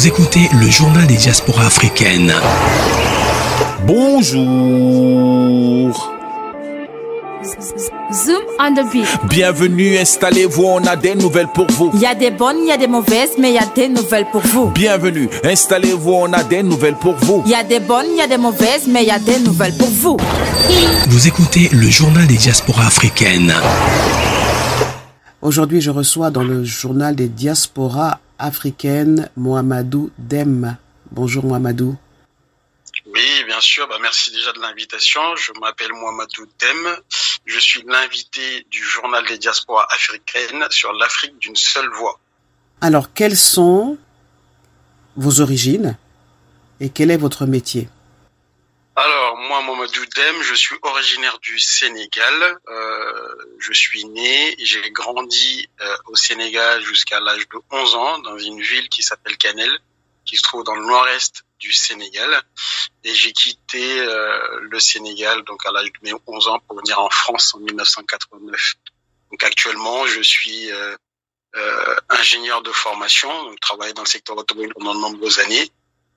Vous écoutez le journal des diasporas africaines. Bonjour. Zoom on the beat. Bienvenue, installez-vous, on a des nouvelles pour vous. Il y a des bonnes, il y a des mauvaises, mais il y a des nouvelles pour vous. Bienvenue, installez-vous, on a des nouvelles pour vous. Il y a des bonnes, il y a des mauvaises, mais il y a des nouvelles pour vous. Vous écoutez le journal des diasporas africaines. Aujourd'hui, je reçois dans le journal des diasporas africaines Mohamedou Deme. Bonjour Mohamedou. Oui, bien sûr. Merci déjà de l'invitation. Je m'appelle Mohamedou Deme. Je suis l'invité du journal des diasporas africaines sur l'Afrique d'une seule voix. Alors, quelles sont vos origines et quel est votre métier? Alors, moi, Mohamedou Deme, je suis originaire du Sénégal. Je suis né et j'ai grandi au Sénégal jusqu'à l'âge de 11 ans dans une ville qui s'appelle Kanel, qui se trouve dans le nord-est du Sénégal. Et j'ai quitté le Sénégal donc à l'âge de mes 11 ans pour venir en France en 1989. Donc actuellement, je suis ingénieur de formation, donc travaillé dans le secteur automobile pendant de nombreuses années.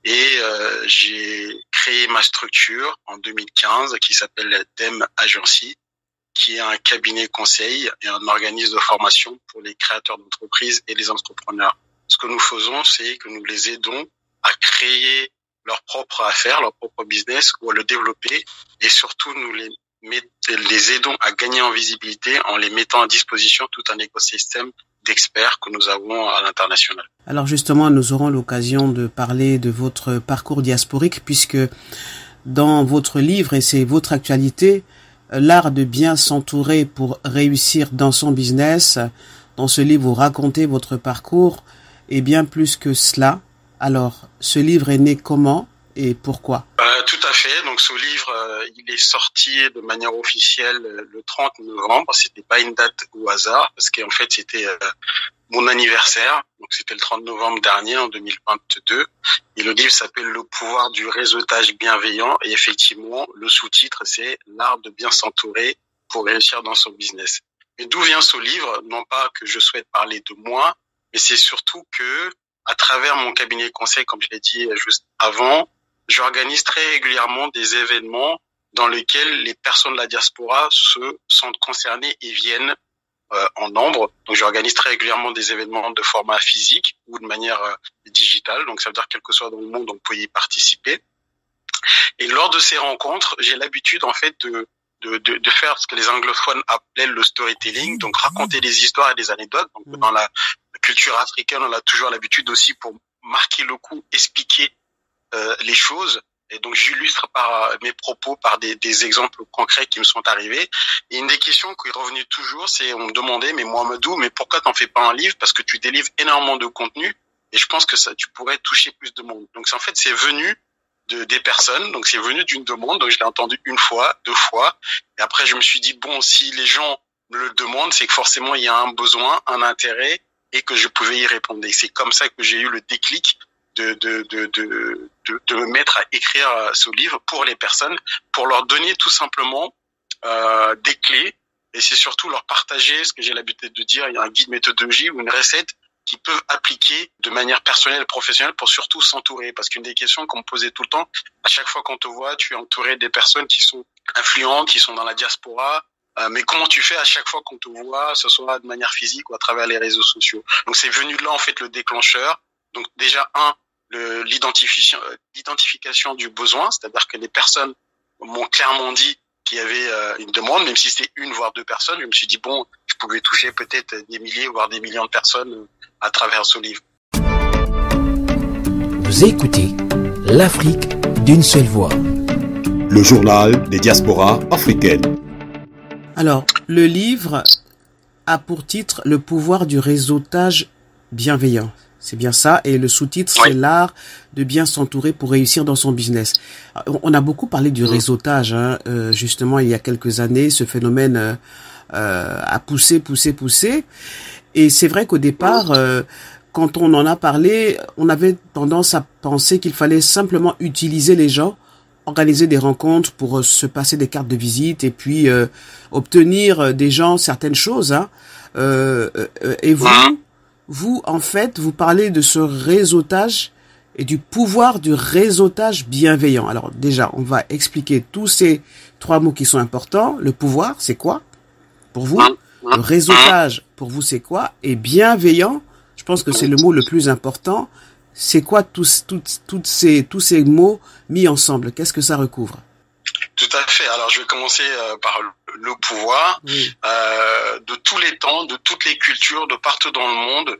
Et j'ai créé ma structure en 2015 qui s'appelle Deme Agency, qui est un cabinet conseil et un organisme de formation pour les créateurs d'entreprises et les entrepreneurs. Ce que nous faisons, c'est que nous les aidons à créer leur propre affaire, leur propre business ou à le développer, et surtout nous les aidons à gagner en visibilité en les mettant à disposition tout un écosystème d'experts que nous avons à l'international. Alors justement, nous aurons l'occasion de parler de votre parcours diasporique puisque dans votre livre, et c'est votre actualité, l'art de bien s'entourer pour réussir dans son business, dans ce livre, vous racontez votre parcours et bien plus que cela. Alors, ce livre est né comment et pourquoi? Tout à fait. Donc, ce livre, il est sorti de manière officielle le 30 novembre. C'était pas une date au hasard parce qu'en fait, c'était mon anniversaire. Donc, c'était le 30 novembre dernier, en 2022. Et le livre s'appelle Le pouvoir du réseautage bienveillant. Et effectivement, le sous-titre, c'est l'art de bien s'entourer pour réussir dans son business. Et d'où vient ce livre? Non pas que je souhaite parler de moi, mais c'est surtout que, à travers mon cabinet de conseil, comme je l'ai dit juste avant, j'organise très régulièrement des événements dans lesquels les personnes de la diaspora se sentent concernées et viennent en nombre. Donc, j'organise très régulièrement des événements de format physique ou de manière digitale. Donc, ça veut dire quel que soit dans le monde, on peut y participer. Et lors de ces rencontres, j'ai l'habitude, en fait, de faire ce que les anglophones appellent le storytelling, donc raconter des histoires et des anecdotes. Donc, dans la culture africaine, on a toujours l'habitude aussi, pour marquer le coup, expliquer les choses. Et donc, j'illustre par mes propos, par des exemples concrets qui me sont arrivés. Et une des questions qui est revenue toujours, c'est on me demandait, mais Mohamedou, mais pourquoi t'en fais pas un livre? Parce que tu délivres énormément de contenu et je pense que ça, tu pourrais toucher plus de monde. Donc, en fait, c'est venu des personnes. Donc, c'est venu d'une demande. Donc, je l'ai entendu une fois, deux fois. Et après, je me suis dit, bon, si les gens me le demandent, c'est que forcément, il y a un besoin, un intérêt et que je pouvais y répondre. Et c'est comme ça que j'ai eu le déclic de me mettre à écrire ce livre pour les personnes, pour leur donner tout simplement des clés, et c'est surtout leur partager ce que j'ai l'habitude de dire, il y a un guide méthodologie ou une recette qu'ils peuvent appliquer de manière personnelle et professionnelle pour surtout s'entourer. Parce qu'une des questions qu'on me posait tout le temps, à chaque fois qu'on te voit, tu es entouré des personnes qui sont influentes, qui sont dans la diaspora, mais comment tu fais à chaque fois qu'on te voit, ce soit de manière physique ou à travers les réseaux sociaux? Donc c'est venu de là en fait le déclencheur. Donc déjà l'identification du besoin, c'est-à-dire que les personnes m'ont clairement dit qu'il y avait une demande, même si c'était une voire deux personnes. Je me suis dit bon, je pouvais toucher peut-être des milliers voire des millions de personnes à travers ce livre. Vous écoutez l'Afrique d'une seule voix. Le journal des diasporas africaines. Alors, le livre a pour titre Le pouvoir du réseautage bienveillant. C'est bien ça. Et le sous-titre, c'est l'art de bien s'entourer pour réussir dans son business. On a beaucoup parlé du réseautage, justement, il y a quelques années. Ce phénomène a poussé. Et c'est vrai qu'au départ, quand on en a parlé, on avait tendance à penser qu'il fallait simplement utiliser les gens, organiser des rencontres pour se passer des cartes de visite et puis obtenir des gens certaines choses. Et vous, en fait, vous parlez de ce réseautage et du pouvoir du réseautage bienveillant. Alors déjà, on va expliquer tous ces 3 mots qui sont importants. Le pouvoir, c'est quoi pour vous? Le réseautage, pour vous, c'est quoi? Et bienveillant, je pense que c'est le mot le plus important. C'est quoi tous ces mots mis ensemble? Qu'est-ce que ça recouvre? Tout à fait. Alors, je vais commencer par le pouvoir. Oui. De tous les temps, de toutes les cultures, de partout dans le monde,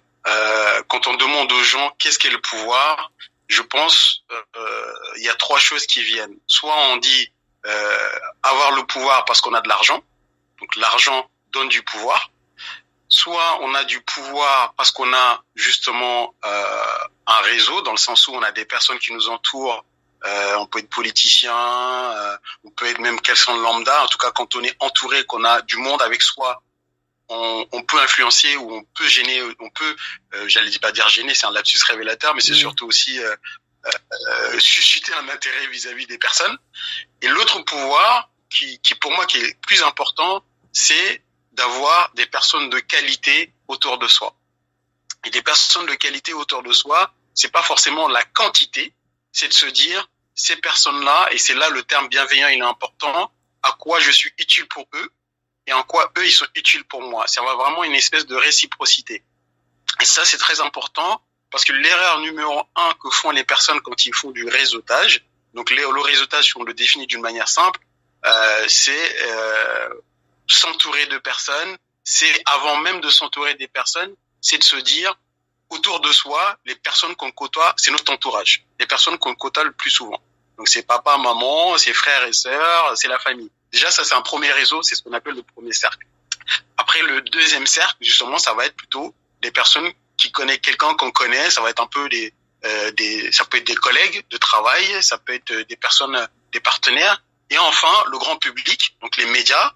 quand on demande aux gens qu'est-ce qu'est le pouvoir, je pense il y a 3 choses qui viennent. Soit on dit avoir le pouvoir parce qu'on a de l'argent, donc l'argent donne du pouvoir. Soit on a du pouvoir parce qu'on a justement un réseau, dans le sens où on a des personnes qui nous entourent. On peut être politicien, on peut être même quelqu'un de lambda. En tout cas, quand on est entouré, qu'on a du monde avec soi, on peut influencer ou on peut gêner. On peut, j'allais pas dire gêner, c'est un lapsus révélateur, mais c'est surtout aussi susciter un intérêt vis-à-vis des personnes. Et l'autre pouvoir, qui pour moi qui est plus important, c'est d'avoir des personnes de qualité autour de soi. Et des personnes de qualité autour de soi, c'est pas forcément la quantité, c'est de se dire, ces personnes-là, et c'est là le terme bienveillant, il est important, à quoi je suis utile pour eux, et en quoi eux, ils sont utiles pour moi. C'est vraiment une espèce de réciprocité. Et ça, c'est très important, parce que l'erreur numéro 1 que font les personnes quand ils font du réseautage, donc le réseautage, si on le définit d'une manière simple, c'est s'entourer de personnes, c'est avant même de s'entourer des personnes, c'est de se dire, autour de soi, les personnes qu'on côtoie, c'est notre entourage. Les personnes qu'on côtoie le plus souvent. Donc c'est papa, maman, c'est frères et sœurs, c'est la famille. Déjà, ça c'est un premier réseau, c'est ce qu'on appelle le premier cercle. Après, le deuxième cercle, justement, ça va être plutôt des personnes qui connaissent quelqu'un qu'on connaît, ça va être un peu ça peut être des collègues de travail, ça peut être des personnes, des partenaires. Et enfin, le grand public, donc les médias,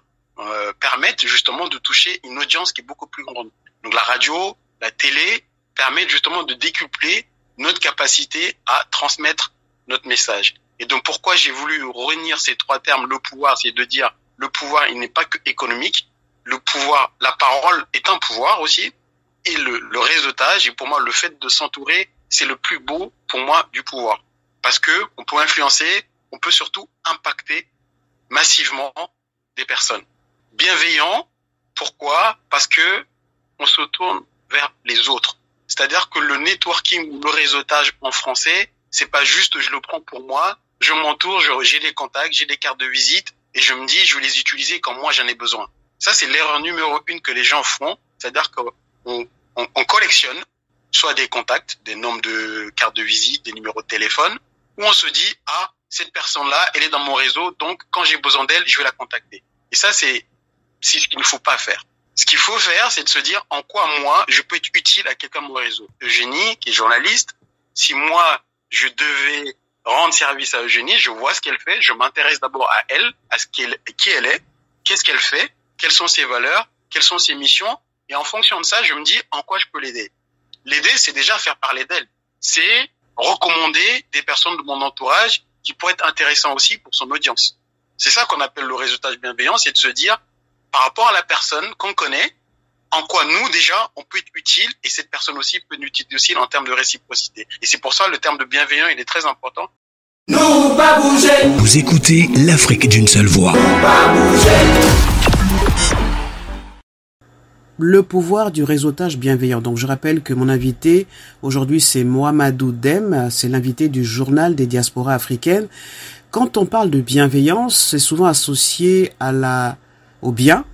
permettent justement de toucher une audience qui est beaucoup plus grande. Donc la radio, la télé, permettent justement de décupler notre capacité à transmettre notre message. Et donc pourquoi j'ai voulu réunir ces 3 termes, le pouvoir, c'est de dire le pouvoir, il n'est pas que économique, le pouvoir, la parole est un pouvoir aussi, et le réseautage, et pour moi le fait de s'entourer, c'est le plus beau pour moi du pouvoir. Parce que on peut influencer, on peut surtout impacter massivement des personnes. Bienveillant, pourquoi? Parce que on se tourne vers les autres. C'est-à-dire que le networking ou le réseautage en français, c'est pas juste je le prends pour moi, je m'entoure, j'ai des contacts, j'ai des cartes de visite et je me dis je vais les utiliser quand moi j'en ai besoin. Ça c'est l'erreur numéro 1 que les gens font, c'est-à-dire qu'on collectionne soit des contacts, des nombres de cartes de visite, des numéros de téléphone, où on se dit ah cette personne-là, elle est dans mon réseau, donc quand j'ai besoin d'elle, je vais la contacter. Et ça c'est ce qu'il ne faut pas faire. Ce qu'il faut faire, c'est de se dire en quoi moi, je peux être utile à quelqu'un de mon réseau. Eugénie, qui est journaliste, si moi, je devais rendre service à Eugénie, je vois ce qu'elle fait, je m'intéresse d'abord à elle, à qui elle est, qu'est-ce qu'elle fait, quelles sont ses valeurs, quelles sont ses missions, et en fonction de ça, je me dis en quoi je peux l'aider. L'aider, c'est déjà faire parler d'elle. C'est recommander des personnes de mon entourage qui pourraient être intéressantes aussi pour son audience. C'est ça qu'on appelle le réseautage bienveillant, c'est de se dire par rapport à la personne qu'on connaît, en quoi nous déjà on peut être utile et cette personne aussi peut être utile en termes de réciprocité. Et c'est pour ça le terme de bienveillant il est très important. Nous pas bouger. Vous écoutez l'Afrique d'une seule voix. Nous pas bouger. Le pouvoir du réseautage bienveillant. Donc je rappelle que mon invité aujourd'hui c'est Mohamedou Dème, c'est l'invité du journal des diasporas africaines. Quand on parle de bienveillance, c'est souvent associé au bien,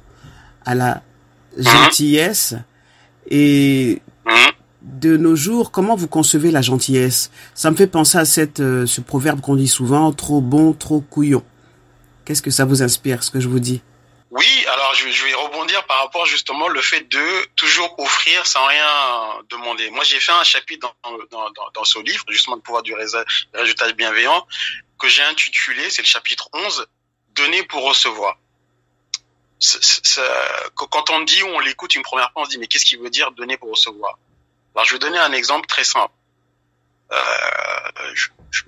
à la gentillesse. Et de nos jours, comment vous concevez la gentillesse? Ça me fait penser à ce proverbe qu'on dit souvent, trop bon, trop couillon. Qu'est-ce que ça vous inspire, ce que je vous dis? Oui, alors je vais rebondir par rapport justement le fait de toujours offrir sans rien demander. Moi, j'ai fait un chapitre dans ce livre, justement, le pouvoir du réseautage bienveillant, que j'ai intitulé, c'est le chapitre 11, donner pour recevoir. Quand on dit ou on l'écoute une première fois, on se dit mais qu'est-ce qu'il veut dire donner pour recevoir? Alors je vais donner un exemple très simple.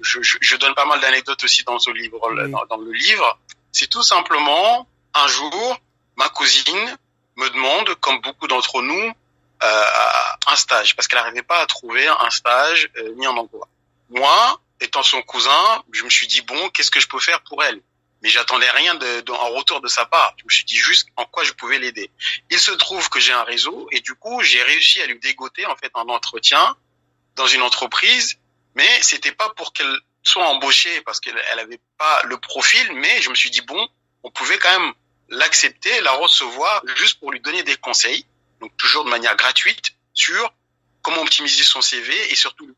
Je donne pas mal d'anecdotes aussi dans ce livre, dans le livre. C'est tout simplement un jour ma cousine me demande, comme beaucoup d'entre nous, un stage parce qu'elle n'arrivait pas à trouver un stage ni un emploi. moi, étant son cousin, je me suis dit, bon, qu'est-ce que je peux faire pour elle? Mais j'attendais rien en retour de sa part. Je me suis dit juste en quoi je pouvais l'aider. Il se trouve que j'ai un réseau et du coup, j'ai réussi à lui dégoter en fait un entretien dans une entreprise, mais c'était pas pour qu'elle soit embauchée parce qu'elle avait pas le profil, mais je me suis dit bon, on pouvait quand même l'accepter, la recevoir juste pour lui donner des conseils, donc toujours de manière gratuite sur comment optimiser son CV et surtout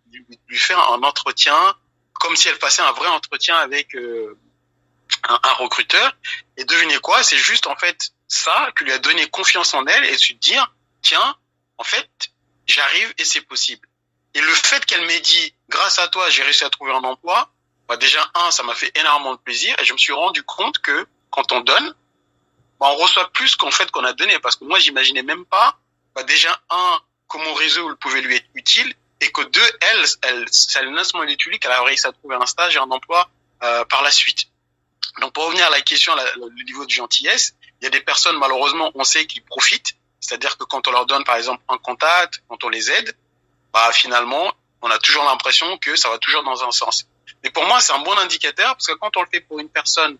lui faire un entretien comme si elle passait un vrai entretien avec un recruteur. Et devinez quoi, c'est juste en fait ça qui lui a donné confiance en elle et se dire tiens, en fait, j'arrive et c'est possible. Et le fait qu'elle m'ait dit grâce à toi, j'ai réussi à trouver un emploi, bah déjà ça m'a fait énormément de plaisir et je me suis rendu compte que quand on donne, bah on reçoit plus qu'en fait qu'on a donné parce que moi j'imaginais même pas déjà que mon réseau pouvait lui être utile et que deux, ça non seulement lui est utile qu'elle a réussi à trouver un stage et un emploi par la suite. Donc pour revenir à la question, le niveau de gentillesse, il y a des personnes malheureusement on sait qui profitent, c'est-à-dire que quand on leur donne par exemple un contact, quand on les aide, bah finalement on a toujours l'impression que ça va toujours dans un sens. Mais pour moi c'est un bon indicateur parce que quand on le fait pour une personne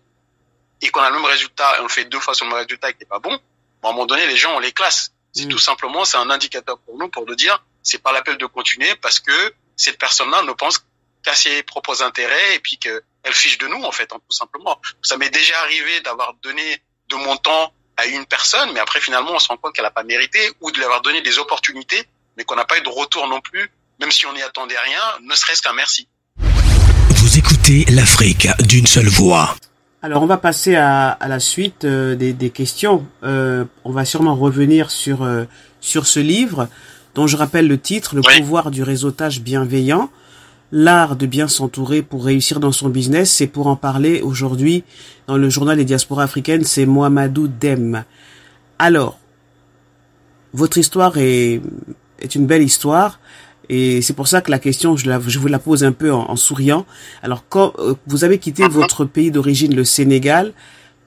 et qu'on a le même résultat et on le fait deux fois sur le même résultat et qui n'est pas bon, à un moment donné les gens on les classe. C'est tout simplement, c'est un indicateur pour nous pour nous dire c'est pas l'appel de continuer parce que cette personne-là ne pense qu'à ses propres intérêts et puis qu'elle fiche de nous en fait, tout simplement. Ça m'est déjà arrivé d'avoir donné de mon temps à une personne, mais après finalement on se rend compte qu'elle n'a pas mérité ou de lui avoir donné des opportunités, mais qu'on n'a pas eu de retour non plus, même si on n'y attendait rien, ne serait-ce qu'un merci. Vous écoutez l'Afrique d'une seule voix. Alors on va passer à la suite des questions. On va sûrement revenir sur ce livre dont je rappelle le titre, Le pouvoir du réseautage bienveillant, l'art de bien s'entourer pour réussir dans son business. C'est pour en parler aujourd'hui dans le journal des diasporas africaines, c'est Mohamedou Dem. Alors, votre histoire est une belle histoire. Et c'est pour ça que la question, je vous la pose un peu en souriant. Alors, quand vous avez quitté votre pays d'origine, le Sénégal,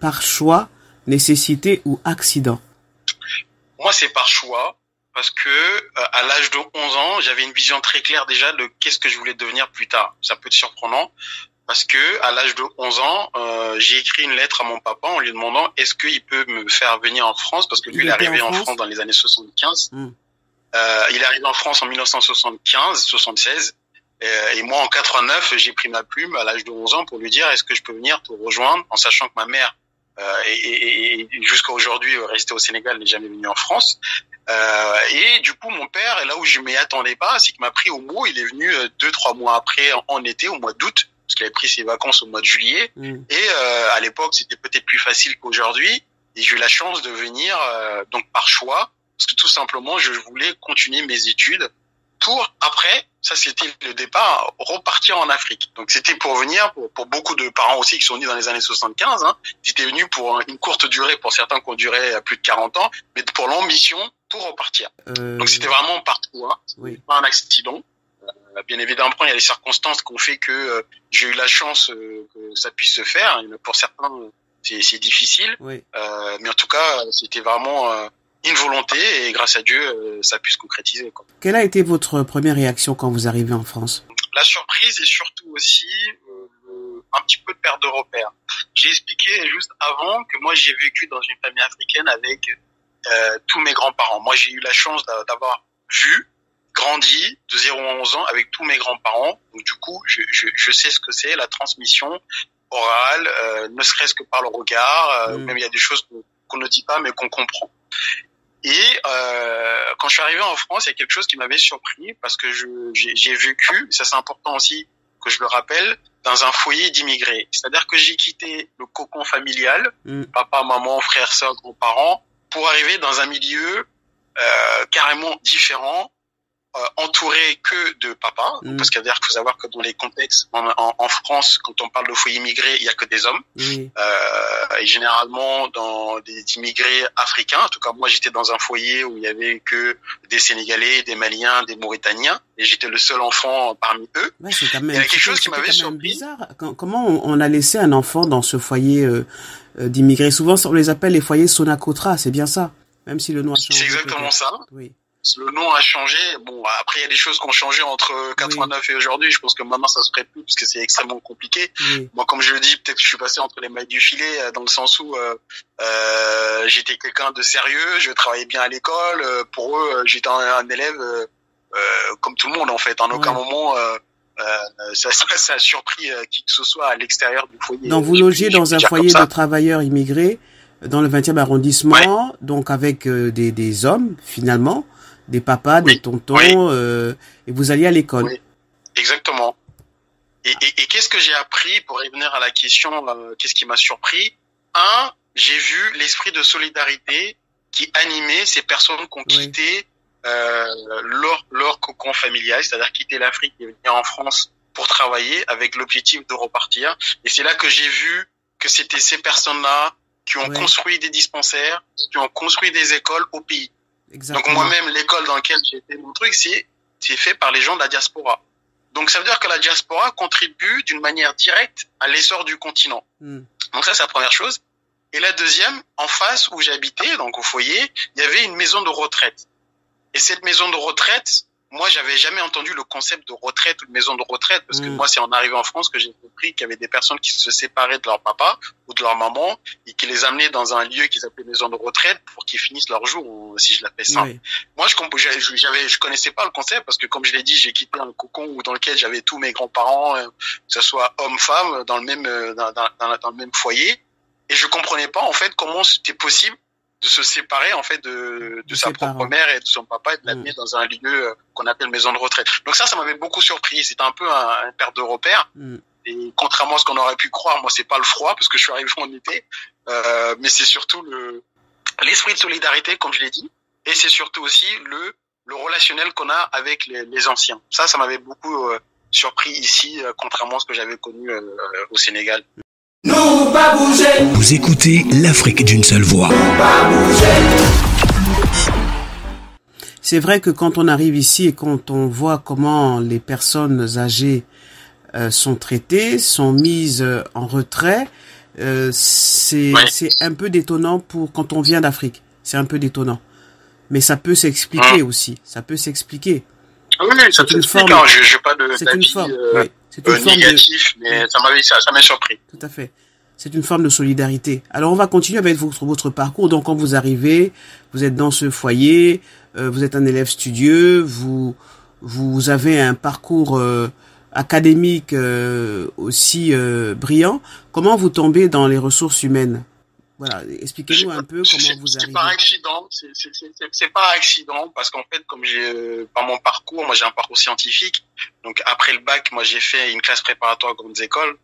par choix, nécessité ou accident? Moi, c'est par choix, parce que à l'âge de 11 ans, j'avais une vision très claire déjà de qu'est-ce que je voulais devenir plus tard. Ça peut être surprenant, parce que à l'âge de 11 ans, j'ai écrit une lettre à mon papa en lui demandant est-ce qu'il peut me faire venir en France, parce que lui, il est arrivé en France dans les années 75. Il est arrivé en France en 1975-76 et moi en 89 j'ai pris ma plume à l'âge de 11 ans pour lui dire est-ce que je peux venir te rejoindre, en sachant que ma mère et jusqu'à aujourd'hui restée au Sénégal, n'est jamais venue en France et du coup mon père, là où je m'y attendais pas, c'est qu'il m'a pris au mot. Il est venu 2-3 mois après en été, au mois d'août, parce qu'il avait pris ses vacances au mois de juillet et à l'époque c'était peut-être plus facile qu'aujourd'hui et j'ai eu la chance de venir donc par choix. Parce que tout simplement, je voulais continuer mes études pour après, ça c'était le départ, repartir en Afrique. Donc c'était pour venir, pour beaucoup de parents aussi qui sont nés dans les années 75, j'étais venu pour une courte durée, pour certains qui ont duré plus de 40 ans, mais pour l'ambition, pour repartir. Donc c'était vraiment partout, c'était pas un accident. Bien évidemment, il y a des circonstances qui ont fait que j'ai eu la chance que ça puisse se faire. Pour certains, c'est difficile, mais en tout cas, c'était vraiment... une volonté et grâce à Dieu ça a pu se concrétiser, quoi. Quelle a été votre première réaction quand vous arrivez en France? La surprise et surtout aussi un petit peu de perte de repères. J'ai expliqué juste avant que moi j'ai vécu dans une famille africaine avec tous mes grands-parents. Moi j'ai eu la chance d'avoir grandi de 0 à 11 ans avec tous mes grands-parents. Donc du coup je sais ce que c'est la transmission orale, ne serait-ce que par le regard, même il y a des choses qu'on ne dit pas mais qu'on comprend. Et quand je suis arrivé en France, il y a quelque chose qui m'avait surpris parce que j'ai vécu, ça c'est important aussi que je le rappelle, dans un foyer d'immigrés. C'est-à-dire que j'ai quitté le cocon familial, papa, maman, frères, sœurs, grands-parents, pour arriver dans un milieu carrément différent, entouré que de papa, parce qu'il faut savoir que dans les contextes en France, quand on parle de foyer immigré, il y a que des hommes, et généralement dans des immigrés africains. En tout cas, moi j'étais dans un foyer où il y avait que des Sénégalais, des Maliens, des Mauritaniens, et j'étais le seul enfant parmi eux. Ouais, c'est quand même, il y a quelque chose qui m'avait surpris. Bizarre. Comment on a laissé un enfant dans ce foyer d'immigrés? Souvent on les appelle les foyers Sonacotra, c'est bien ça, même si le nom a changé. C'est exactement ça. Oui. le nom a changé. Bon, après il y a des choses qui ont changé entre 89 et aujourd'hui. Je pense que maintenant ça se ferait plus parce que c'est extrêmement compliqué. Moi, comme je le dis, peut-être que je suis passé entre les mailles du filet dans le sens où j'étais quelqu'un de sérieux, je travaillais bien à l'école. Pour eux, j'étais un élève comme tout le monde en fait. En aucun moment ça a surpris qui que ce soit à l'extérieur du foyer. Donc vous logiez dans un foyer de travailleurs immigrés dans le 20e arrondissement, donc avec des hommes finalement, des papas, des tontons, et vous alliez à l'école. Oui, exactement. Et qu'est-ce que j'ai appris pour revenir à la question, qu'est-ce qui m'a surpris? J'ai vu l'esprit de solidarité qui animait ces personnes qui ont quitté leur cocon familial, c'est-à-dire quitter l'Afrique et venir en France pour travailler avec l'objectif de repartir. Et c'est là que j'ai vu que c'était ces personnes-là qui ont construit des dispensaires, qui ont construit des écoles au pays. Exactement. Donc moi-même, l'école dans laquelle j'ai fait mon truc, c'est fait par les gens de la diaspora. Donc ça veut dire que la diaspora contribue d'une manière directe à l'essor du continent. Donc ça, c'est la première chose. Et la deuxième, en face où j'habitais, donc au foyer, il y avait une maison de retraite. Et cette maison de retraite, moi, j'avais jamais entendu le concept de retraite ou de maison de retraite, parce que moi, c'est en arrivant en France que j'ai compris qu'il y avait des personnes qui se séparaient de leur papa ou de leur maman et qui les amenaient dans un lieu qui s'appelait maison de retraite pour qu'ils finissent leur jour, si je l'appelle simple. Moi, je connaissais pas le concept parce que, comme je l'ai dit, j'ai quitté un cocon dans lequel j'avais tous mes grands-parents, que ce soit hommes, femmes, dans le même foyer. Et je comprenais pas, en fait, comment c'était possible de se séparer en fait de sa propre mère et de son papa et de l'amener dans un lieu qu'on appelle maison de retraite. Donc ça m'avait beaucoup surpris. C'était un peu un perte de repère. Et contrairement à ce qu'on aurait pu croire, moi c'est pas le froid parce que je suis arrivé en été, mais c'est surtout l'esprit de solidarité comme je l'ai dit, et c'est surtout aussi le relationnel qu'on a avec les anciens. Ça m'avait beaucoup surpris ici, contrairement à ce que j'avais connu au Sénégal. Nous pas bouger. Vous écoutez l'Afrique d'une seule voix. Nous pas bouger. C'est vrai que quand on arrive ici et quand on voit comment les personnes âgées sont traitées, sont mises en retrait, c'est un peu détonnant pour quand on vient d'Afrique. C'est un peu détonnant. Mais ça peut s'expliquer aussi. Ça peut s'expliquer. Oui, ça peut s'expliquer. Je n'ai pas d'avis négatif, mais ça m'a surpris. Tout à fait. C'est une forme de solidarité. Alors, on va continuer avec votre parcours. Donc, quand vous arrivez, vous êtes dans ce foyer, vous êtes un élève studieux, vous avez un parcours académique aussi brillant. Comment vous tombez dans les ressources humaines? Voilà, expliquez-nous un peu comment vous arrivez. C'est par accident, c'est pas accident parce qu'en fait, comme par mon parcours, moi j'ai un parcours scientifique. Donc après le bac, moi j'ai fait une classe préparatoire grandes écoles.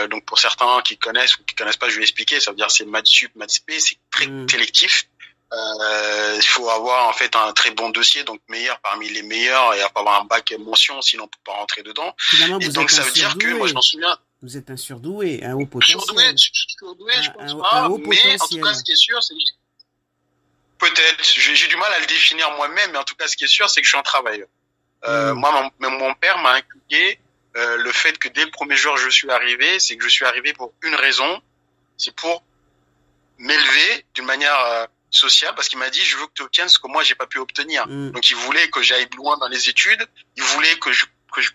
Donc pour certains qui connaissent ou qui connaissent pas, je vais expliquer. Ça veut dire c'est maths sup, maths spé, c'est très sélectif. Il faut avoir en fait un très bon dossier, donc meilleur parmi les meilleurs, et avoir un bac mention, sinon on peut pas rentrer dedans. Finalement, et donc ça veut dire que moi je m'en souviens. Vous êtes un surdoué, un haut potentiel. Surdoué, je pense pas. Mais en tout cas, ce qui est sûr, c'est peut-être. J'ai du mal à le définir moi-même, mais en tout cas, ce qui est sûr, c'est que je suis un travailleur. Moi, mon père m'a inculqué le fait que dès le premier jour je suis arrivé, c'est que je suis arrivé pour une raison, c'est pour m'élever d'une manière sociale, parce qu'il m'a dit je veux que tu obtiennes ce que moi j'ai pas pu obtenir. Donc il voulait que j'aille loin dans les études, il voulait que je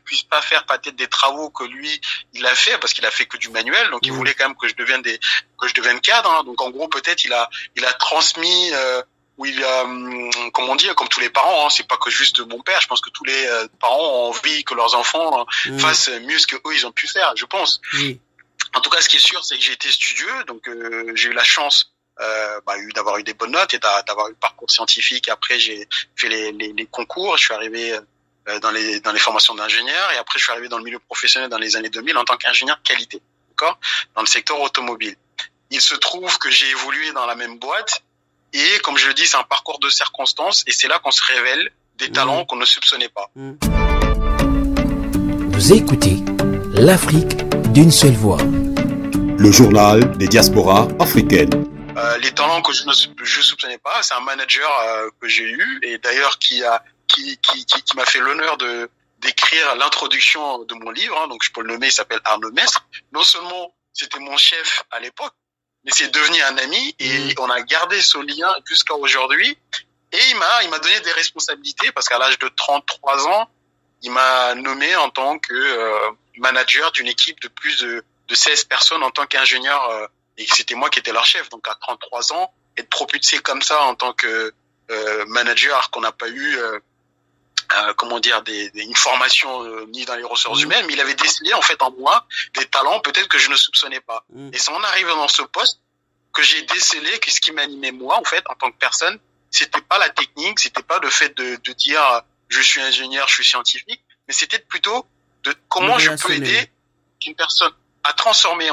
puisse pas faire peut-être des travaux que lui il a fait, parce qu'il a fait que du manuel, donc il voulait quand même que je devienne cadre, hein. Donc en gros peut-être il a transmis où il a, comme on dit, comme tous les parents, hein, c'est pas que juste mon père, je pense que tous les parents ont envie que leurs enfants fassent mieux ce que eux ils ont pu faire, je pense. En tout cas, ce qui est sûr, c'est que j'ai été studieux, donc j'ai eu la chance d'avoir eu des bonnes notes et d'avoir eu le parcours scientifique. Après, j'ai fait les concours, je suis arrivé dans les formations d'ingénieur, et après je suis arrivé dans le milieu professionnel dans les années 2000 en tant qu'ingénieur qualité, d'accord, dans le secteur automobile. Il se trouve que j'ai évolué dans la même boîte. Et comme je le dis, c'est un parcours de circonstances, et c'est là qu'on se révèle des talents qu'on ne soupçonnait pas. Vous écoutez l'Afrique d'une seule voix. Le journal des diasporas africaines. Les talents que je soupçonnais pas, c'est un manager que j'ai eu, et d'ailleurs qui m'a fait l'honneur d'écrire l'introduction de mon livre, hein, donc je peux le nommer, il s'appelle Arnaud Mestre. Non seulement c'était mon chef à l'époque, mais c'est devenu un ami, et on a gardé ce lien jusqu'à aujourd'hui. Et il m'a donné des responsabilités parce qu'à l'âge de 33 ans, il m'a nommé en tant que manager d'une équipe de plus de 16 personnes en tant qu'ingénieur, et c'était moi qui étais leur chef. Donc à 33 ans, être propulsé comme ça en tant que manager, qu'on n'a pas eu une formation ni dans les ressources humaines, mais il avait décelé en fait en moi des talents peut-être que je ne soupçonnais pas. Et c'est en arrivant dans ce poste que j'ai décelé que ce qui m'animait moi en fait en tant que personne, c'était pas la technique, c'était pas le fait de dire je suis ingénieur, je suis scientifique, mais c'était plutôt de comment je peux aider une personne à transformer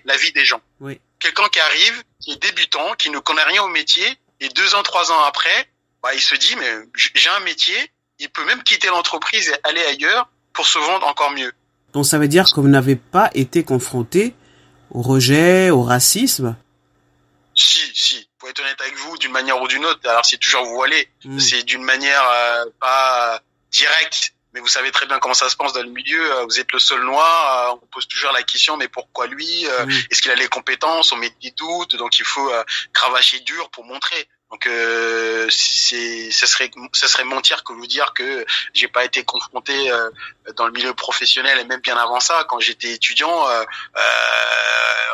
la vie des gens. Oui. Quelqu'un qui arrive, qui est débutant, qui ne connaît rien au métier, et 2 ans, 3 ans après, il se dit mais j'ai un métier, il peut même quitter l'entreprise et aller ailleurs pour se vendre encore mieux. Donc ça veut dire que vous n'avez pas été confronté au rejet, au racisme? Si. Pour être honnête avec vous, d'une manière ou d'une autre, alors c'est toujours voilé, c'est d'une manière pas directe, mais vous savez très bien comment ça se passe dans le milieu. Vous êtes le seul noir, on pose toujours la question, mais pourquoi lui? Est-ce qu'il a les compétences? On met des doutes, donc il faut cravacher dur pour montrer. Donc ce serait mentir que vous dire que j'ai pas été confronté dans le milieu professionnel, et même bien avant ça, quand j'étais étudiant,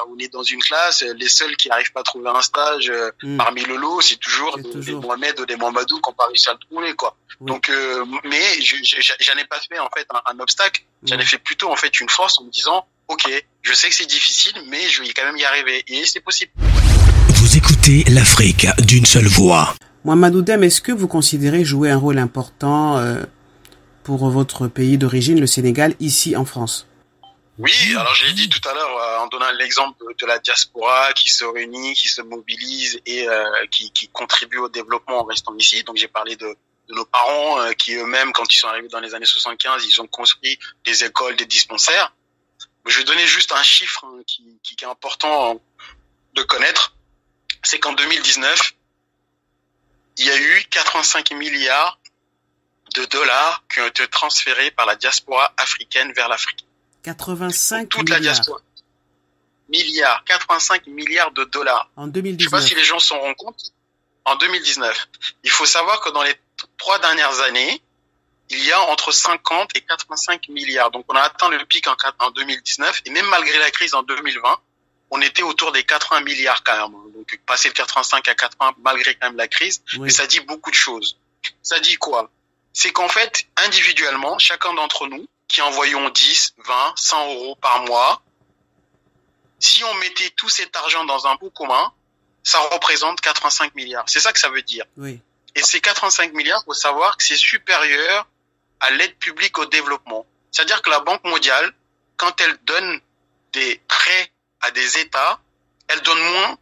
on est dans une classe, les seuls qui n'arrivent pas à trouver un stage parmi le lot, c'est toujours des Mohamed ou des Mohamedou qui n'ont pas réussi à le trouver, quoi. Oui. Donc mais j'en ai pas fait en fait un obstacle, j'en ai fait plutôt en fait une force en me disant OK, je sais que c'est difficile, mais je vais quand même y arriver, et c'est possible. Vous écoutez l'Afrique d'une seule voix. Mohamedou Dème, est-ce que vous considérez jouer un rôle important pour votre pays d'origine, le Sénégal, ici en France? Oui, alors je l'ai dit tout à l'heure en donnant l'exemple de la diaspora qui se réunit, qui se mobilise et qui contribue au développement en restant ici. Donc j'ai parlé de nos parents qui eux-mêmes, quand ils sont arrivés dans les années 75, ils ont construit des écoles, des dispensaires. Je vais donner juste un chiffre qui est important de connaître. C'est qu'en 2019, il y a eu 85 milliards de dollars qui ont été transférés par la diaspora africaine vers l'Afrique. 85 toute milliards. La diaspora. 85 milliards de dollars. En 2019. Je sais pas si les gens s'en rendent compte. En 2019. Il faut savoir que dans les 3 dernières années, il y a entre 50 et 85 milliards. Donc on a atteint le pic en 2019, et même malgré la crise en 2020, on était autour des 80 milliards quand même. Donc passer de 85 à 80 malgré quand même la crise, oui. Mais ça dit beaucoup de choses. Ça dit quoi? C'est qu'en fait, individuellement, chacun d'entre nous, qui envoyons 10, 20, 100 euros par mois, si on mettait tout cet argent dans un pot commun, ça représente 85 milliards. C'est ça que ça veut dire. Oui. Et ces 85 milliards, faut savoir que c'est supérieur à l'aide publique au développement. C'est-à-dire que la Banque mondiale, quand elle donne des prêts à des États, elle donne moins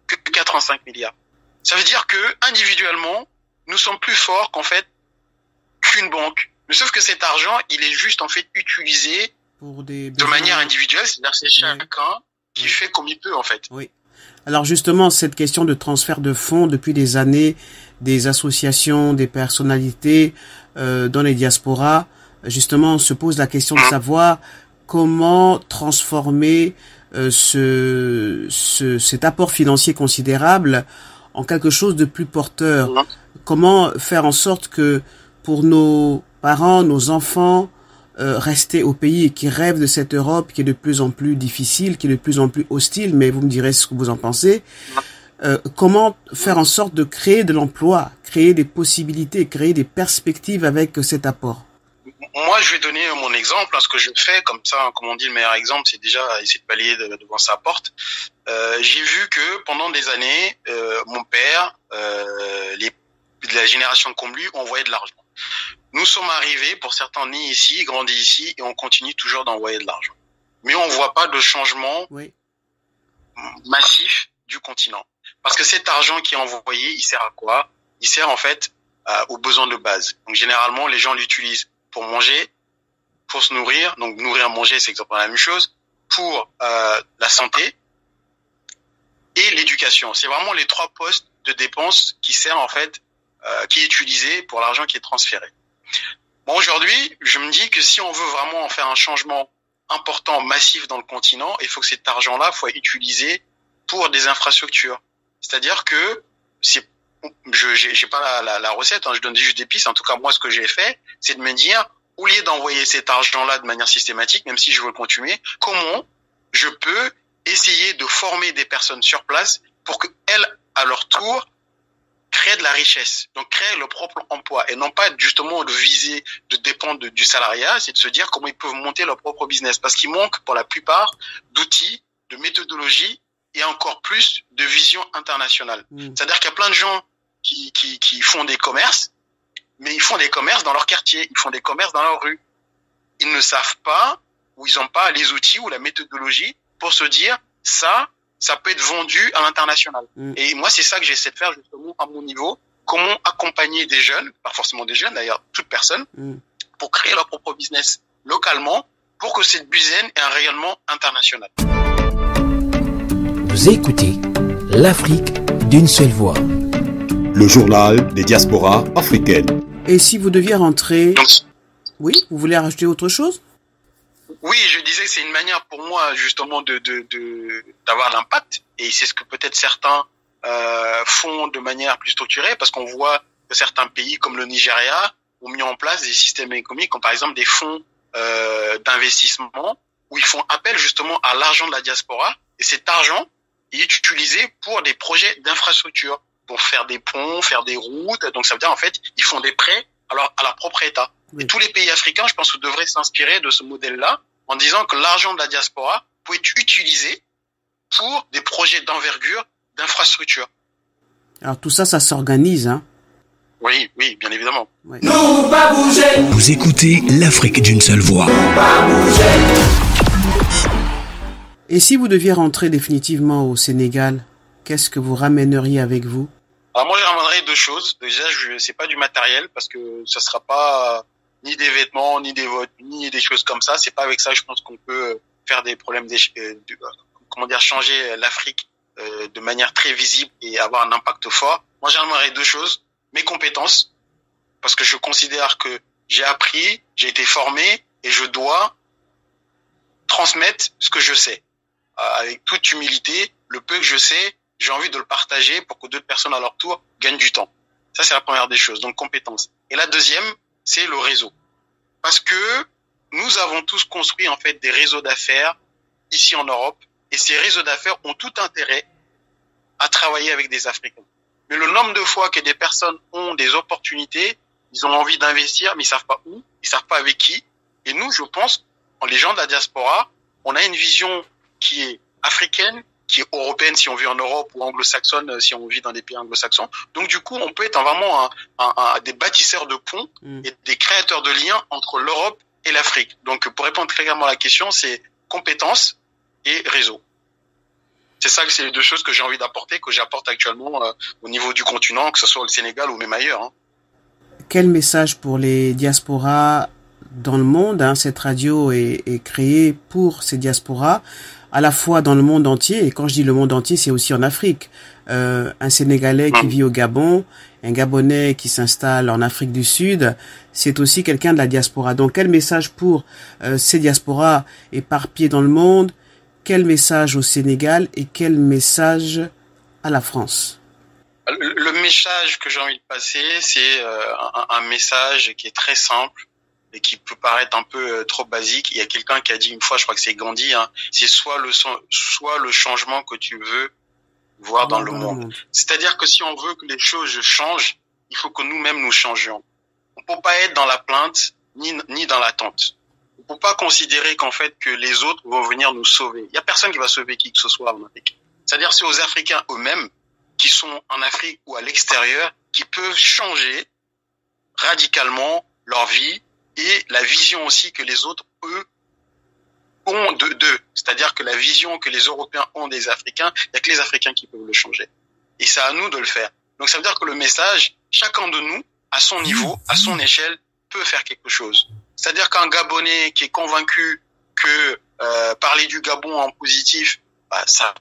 que 85 milliards. Ça veut dire que individuellement, nous sommes plus forts qu'en fait qu'une banque. Mais sauf que cet argent, il est juste en fait utilisé de manière individuelle, c'est-à-dire c'est chacun qui fait comme il peut en fait. Oui. Alors justement, cette question de transfert de fonds depuis des années, des associations, des personnalités dans les diasporas, justement, on se pose la question de savoir comment transformer cet apport financier considérable en quelque chose de plus porteur. Comment faire en sorte que pour nos parents, nos enfants, rester au pays et qui rêvent de cette Europe qui est de plus en plus difficile, qui est de plus en plus hostile, mais vous me direz ce que vous en pensez. Comment faire en sorte de créer de l'emploi, créer des possibilités, créer des perspectives avec cet apport? Moi, je vais donner mon exemple. Ce que je fais, comme ça, comme on dit, le meilleur exemple, c'est déjà essayer de balayer devant sa porte. J'ai vu que pendant des années, mon père, la génération de comme lui, envoyait de l'argent. Nous sommes arrivés, pour certains nés ici, grandis ici, et on continue toujours d'envoyer de l'argent. Mais on voit pas de changement massif du continent. Parce que cet argent qui est envoyé, il sert à quoi? Il sert en fait aux besoins de base. Donc généralement, les gens l'utilisent pour manger, pour se nourrir. Donc nourrir, manger, c'est exactement la même chose. Pour la santé et l'éducation. C'est vraiment les 3 postes de dépenses qui servent en fait, qui est utilisé pour l'argent qui est transféré. Bon, aujourd'hui, je me dis que si on veut vraiment en faire un changement important, massif dans le continent, il faut que cet argent-là soit utilisé pour des infrastructures. C'est-à-dire que c'est j'ai pas la recette, hein, je donne juste des pistes. En tout cas, moi, ce que j'ai fait, c'est de me dire, au lieu d'envoyer cet argent-là de manière systématique, même si je veux continuer, comment je peux essayer de former des personnes sur place pour que elles, à leur tour, créent de la richesse, donc créent leur propre emploi et non pas justement de viser, de dépendre du salariat, c'est de se dire comment ils peuvent monter leur propre business parce qu'il manque pour la plupart d'outils, de méthodologie et encore plus de vision internationale. C'est-à-dire qu'il y a plein de gens qui font des commerces, mais ils font des commerces dans leur quartier, ils font des commerces dans leur rue. Ils ne savent pas ou ils n'ont pas les outils ou la méthodologie pour se dire ça peut être vendu à l'international. Et moi, c'est ça que j'essaie de faire justement à mon niveau. Comment accompagner des jeunes, pas forcément des jeunes d'ailleurs, toute personne, pour créer leur propre business localement pour que cette business ait un rayonnement international. Vous écoutez l'Afrique d'une seule voix. Le journal des diasporas africaines. Et si vous deviez rentrer... Donc, oui, vous voulez rajouter autre chose? oui, je disais que c'est une manière pour moi justement d'avoir l'impact et c'est ce que peut-être certains font de manière plus structurée parce qu'on voit que certains pays comme le Nigeria ont mis en place des systèmes économiques comme par exemple des fonds d'investissement où ils font appel justement à l'argent de la diaspora et cet argent est utilisé pour des projets d'infrastructure, pour faire des ponts, faire des routes. Donc ça veut dire en fait ils font des prêts à leur propre État. Et tous les pays africains, je pense, devraient s'inspirer de ce modèle-là en disant que l'argent de la diaspora peut être utilisé pour des projets d'envergure, d'infrastructure. Alors tout ça, ça s'organise, hein? Oui, bien évidemment. Ouais. Nous pas bouger, Vous écoutez l'Afrique d'une seule voix. pas bouger. Et si vous deviez rentrer définitivement au Sénégal, qu'est-ce que vous ramèneriez avec vous? Alors moi, je ramènerai deux choses. Déjà, c'est pas du matériel parce que ça sera pas ni des vêtements, ni des votes, ni des choses comme ça. C'est pas avec ça, je pense qu'on peut faire des problèmes, changer l'Afrique de manière très visible et avoir un impact fort. Moi, j'aimerais deux choses. Mes compétences, parce que je considère que j'ai appris, j'ai été formé et je dois transmettre ce que je sais. Avec toute humilité, le peu que je sais, j'ai envie de le partager pour que d'autres personnes à leur tour gagnent du temps. Ça, c'est la première des choses, donc compétences. Et la deuxième, c'est le réseau. Parce que nous avons tous construit en fait des réseaux d'affaires ici en Europe et ces réseaux d'affaires ont tout intérêt à travailler avec des Africains. Mais le nombre de fois que des personnes ont des opportunités, ils ont envie d'investir, mais ils savent pas où, ils savent pas avec qui. Et nous, je pense, les gens de la diaspora, on a une vision qui est africaine, qui est européenne si on vit en Europe ou anglo-saxonne si on vit dans des pays anglo-saxons. Donc du coup, on peut être vraiment des bâtisseurs de ponts et des créateurs de liens entre l'Europe et l'Afrique. Donc pour répondre clairement à la question, c'est compétences et réseau. C'est les deux choses que j'ai envie d'apporter, que j'apporte actuellement au niveau du continent, que ce soit au Sénégal ou même ailleurs. Quel message pour les diasporas dans le monde, hein? Cette radio est créée pour ces diasporas, à la fois dans le monde entier, et quand je dis le monde entier, c'est aussi en Afrique. Un Sénégalais qui vit au Gabon, un Gabonais qui s'installe en Afrique du Sud, c'est aussi quelqu'un de la diaspora. Donc quel message pour ces diasporas éparpillés dans le monde? Quel message au Sénégal et quel message à la France? Le message que j'ai envie de passer, c'est un message qui est très simple et qui peut paraître un peu trop basique. Il y a quelqu'un qui a dit une fois, je crois que c'est Gandhi, c'est soit le changement que tu veux voir dans le monde. C'est-à-dire que si on veut que les choses changent, il faut que nous-mêmes nous changions. On peut pas être dans la plainte ni dans l'attente. On peut pas considérer qu'en fait que les autres vont venir nous sauver. Il y a personne qui va sauver qui que ce soit en Afrique. C'est-à-dire c'est aux Africains eux-mêmes qui sont en Afrique ou à l'extérieur qui peuvent changer radicalement leur vie et la vision aussi que les autres, eux, ont d'eux. C'est-à-dire que la vision que les Européens ont des Africains, il n'y a que les Africains qui peuvent le changer. Et c'est à nous de le faire. Donc ça veut dire que le message, chacun de nous, à son niveau, à son échelle, peut faire quelque chose. C'est-à-dire qu'un Gabonais qui est convaincu que parler du Gabon en positif, ça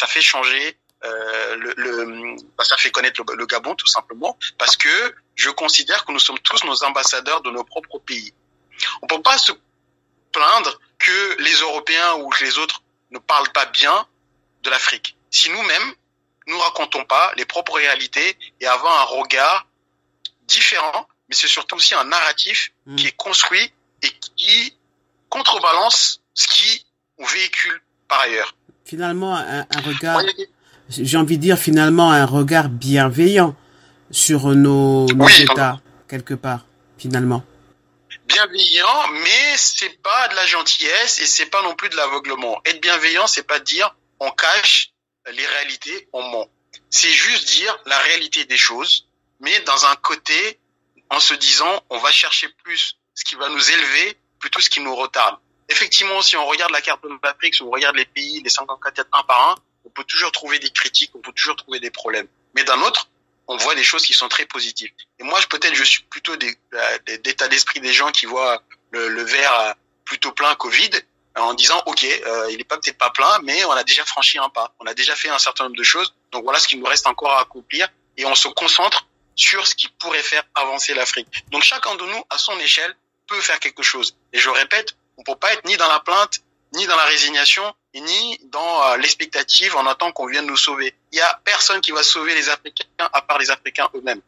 fait changer, ça fait connaître le Gabon tout simplement, parce que je considère que nous sommes tous nos ambassadeurs de nos propres pays. On peut pas se plaindre que les Européens ou que les autres ne parlent pas bien de l'Afrique. Si nous-mêmes, nous racontons pas les propres réalités et avoir un regard différent, mais c'est surtout aussi un narratif qui est construit et qui contrebalance ce qui on véhicule par ailleurs. Finalement, un regard, j'ai envie de dire finalement un regard bienveillant sur nos États, quelque part, finalement. Bienveillant, mais c'est pas de la gentillesse et c'est pas non plus de l'aveuglement. Être bienveillant, c'est pas dire on cache les réalités, on ment. C'est juste dire la réalité des choses, mais dans un côté, en se disant on va chercher plus ce qui va nous élever plutôt ce qui nous retarde. Effectivement, si on regarde la carte de l'Afrique, si on regarde les pays, les 54 têtes un par un, on peut toujours trouver des critiques, on peut toujours trouver des problèmes. Mais d'un autre, on voit des choses qui sont très positives. Et moi, je suis plutôt d'état d'esprit des gens qui voient le verre plutôt plein qu'au vide, en disant, OK, il est peut-être pas plein, mais on a déjà franchi un pas. On a déjà fait un certain nombre de choses. Donc voilà ce qu'il nous reste encore à accomplir. Et on se concentre sur ce qui pourrait faire avancer l'Afrique. Donc chacun de nous, à son échelle, peut faire quelque chose. Et je répète, on peut pas être ni dans la plainte, ni dans la résignation, et ni dans l'expectative en attendant qu'on vienne nous sauver. Il y a personne qui va sauver les Africains à part les Africains eux-mêmes.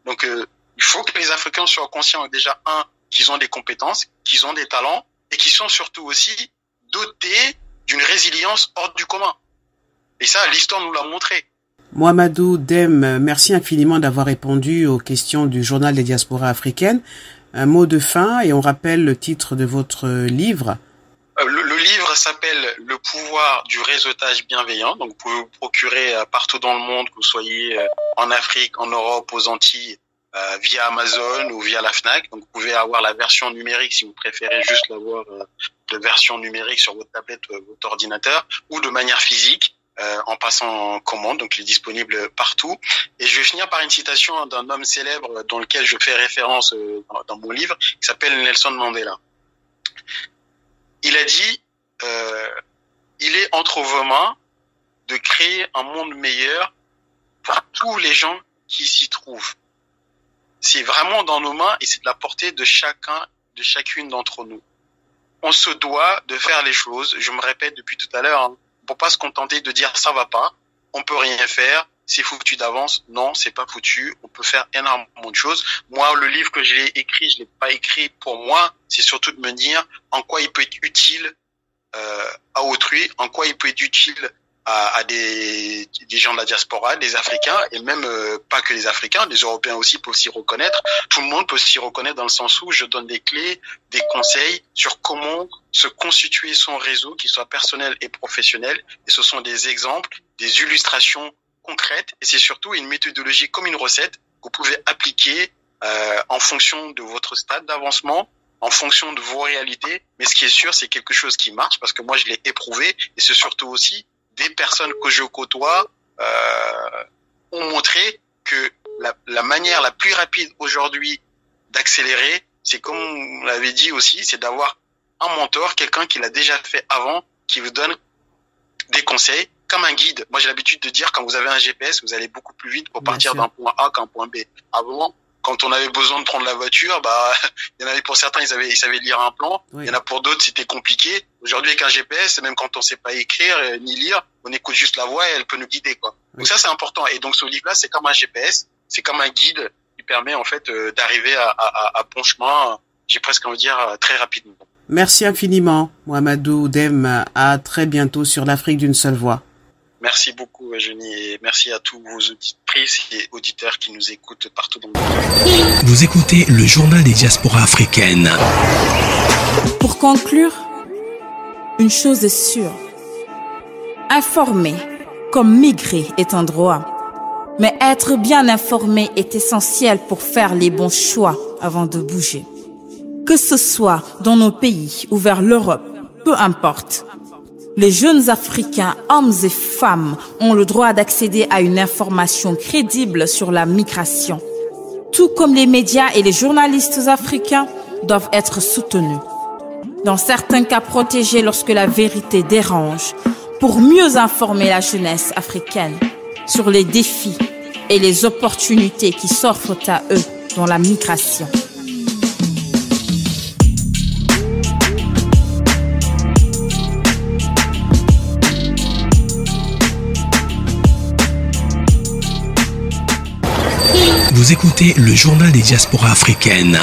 Donc il faut que les Africains soient conscients déjà, qu'ils ont des compétences, qu'ils ont des talents, et qu'ils sont surtout aussi dotés d'une résilience hors du commun. Et ça, l'histoire nous l'a montré. Mouhamadou Dème, merci infiniment d'avoir répondu aux questions du Journal des diasporas africaines. Un mot de fin et on rappelle le titre de votre livre. Le livre s'appelle Le pouvoir du réseautage bienveillant. Donc vous pouvez vous procurer partout dans le monde, que vous soyez en Afrique, en Europe, aux Antilles, via Amazon ou via la Fnac. Donc vous pouvez avoir la version numérique si vous préférez juste l'avoir de version numérique sur votre tablette, votre ordinateur, ou de manière physique en passant en commande. Donc il est disponible partout. Et je vais finir par une citation d'un homme célèbre dans lequel je fais référence dans mon livre, qui s'appelle Nelson Mandela. Il a dit il est entre vos mains de créer un monde meilleur pour tous les gens qui s'y trouvent. C'est vraiment dans nos mains et c'est de la portée de chacune d'entre nous. On se doit de faire les choses. Je me répète depuis tout à l'heure, on peut pas se contenter de dire ça va pas, on peut rien faire, c'est foutu d'avance. Non, c'est pas foutu. On peut faire énormément de choses. Moi, le livre que j'ai écrit, je l'ai pas écrit pour moi. C'est surtout de me dire en quoi il peut être utile à autrui, en quoi il peut être utile à des gens de la diaspora, des Africains, et même pas que les Africains, les Européens aussi peuvent s'y reconnaître. Tout le monde peut s'y reconnaître dans le sens où je donne des clés, des conseils sur comment se constituer son réseau, qui soit personnel et professionnel. Et ce sont des exemples, des illustrations concrètes, et c'est surtout une méthodologie comme une recette que vous pouvez appliquer en fonction de votre stade d'avancement, en fonction de vos réalités. Mais ce qui est sûr, c'est quelque chose qui marche, parce que moi je l'ai éprouvé, et c'est surtout aussi des personnes que je côtoie ont montré que la manière la plus rapide aujourd'hui d'accélérer, c'est comme on l'avait dit aussi, c'est d'avoir un mentor, quelqu'un qui l'a déjà fait avant, qui vous donne des conseils, comme un guide. Moi, j'ai l'habitude de dire, quand vous avez un GPS, vous allez beaucoup plus vite pour partir d'un point A qu'un point B. Avant, quand on avait besoin de prendre la voiture, il y en avait pour certains, ils savaient lire un plan. Oui. Il y en a pour d'autres, c'était compliqué. Aujourd'hui, avec un GPS, même quand on sait pas écrire ni lire, on écoute juste la voix et elle peut nous guider, quoi. Oui. Donc ça, c'est important. Et donc, ce livre-là, c'est comme un GPS, c'est comme un guide qui permet, en fait, d'arriver à bon chemin, j'ai presque envie de dire, très rapidement. Merci infiniment, Mouhamadou Dème. À très bientôt sur l'Afrique d'une seule voix. Merci beaucoup, Eugénie, et merci à tous vos auditrices et auditeurs qui nous écoutent partout dans le monde. Vous écoutez le Journal des diasporas africaines. Pour conclure, une chose est sûre. Informer comme migrer est un droit. Mais être bien informé est essentiel pour faire les bons choix avant de bouger. Que ce soit dans nos pays ou vers l'Europe, peu importe. Les jeunes Africains, hommes et femmes, ont le droit d'accéder à une information crédible sur la migration. Tout comme les médias et les journalistes africains doivent être soutenus. Dans certains cas, protégés lorsque la vérité dérange, pour mieux informer la jeunesse africaine sur les défis et les opportunités qui s'offrent à eux dans la migration. Vous écoutez le journal des diasporas africaines.